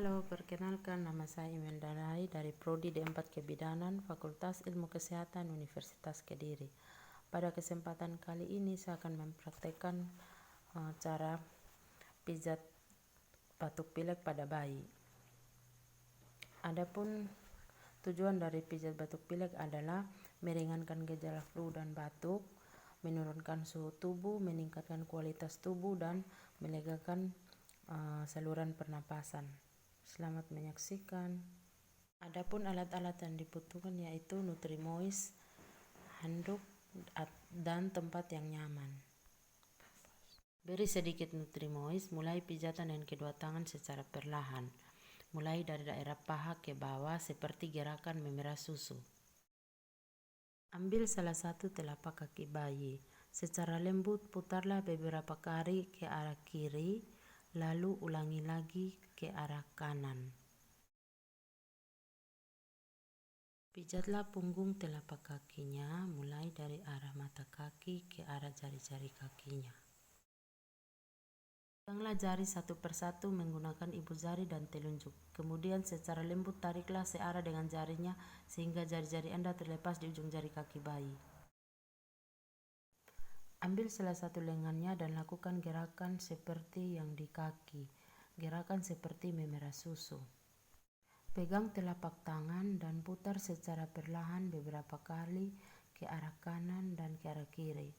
Halo, perkenalkan nama saya Imelda Rai dari Prodi D4 Kebidanan, Fakultas Ilmu Kesehatan Universitas Kediri. Pada kesempatan kali ini saya akan mempraktekkan cara pijat batuk pilek pada bayi. Adapun tujuan dari pijat batuk pilek adalah meringankan gejala flu dan batuk, menurunkan suhu tubuh, meningkatkan kualitas tubuh, dan melegakan saluran pernapasan. Selamat menyaksikan. Adapun alat-alat yang dibutuhkan yaitu Nutrimoist, handuk, dan tempat yang nyaman. Beri sedikit Nutrimoist, mulai pijatan dengan kedua tangan secara perlahan, mulai dari daerah paha ke bawah seperti gerakan memerah susu. Ambil salah satu telapak kaki bayi, secara lembut putarlah beberapa kali ke arah kiri, lalu ulangi lagi ke arah kanan. Pijatlah punggung telapak kakinya mulai dari arah mata kaki ke arah jari-jari kakinya. Peganglah jari satu persatu menggunakan ibu jari dan telunjuk. Kemudian secara lembut tariklah searah dengan jarinya sehingga jari-jari Anda terlepas di ujung jari kaki bayi. Ambil salah satu lengannya dan lakukan gerakan seperti yang di kaki, gerakan seperti memerah susu. Pegang telapak tangan dan putar secara perlahan beberapa kali ke arah kanan dan ke arah kiri.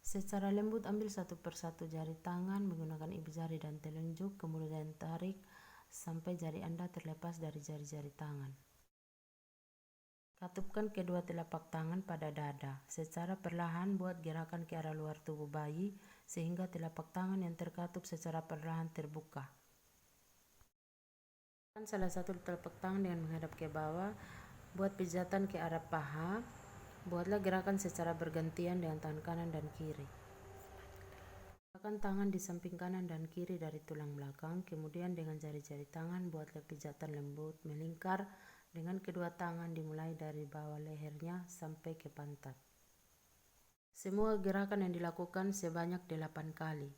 Secara lembut ambil satu persatu jari tangan menggunakan ibu jari dan telunjuk, kemudian tarik sampai jari Anda terlepas dari jari-jari tangan. Katupkan kedua telapak tangan pada dada. Secara perlahan buat gerakan ke arah luar tubuh bayi sehingga telapak tangan yang terkatup secara perlahan terbuka. Salah satu telapak tangan dengan menghadap ke bawah, buat pijatan ke arah paha. Buatlah gerakan secara bergantian dengan tangan kanan dan kiri. Letakkan tangan di samping kanan dan kiri dari tulang belakang, kemudian dengan jari-jari tangan buatlah pijatan lembut melingkar dengan kedua tangan dimulai dari bawah lehernya sampai ke pantat. Semua gerakan yang dilakukan sebanyak 8 kali.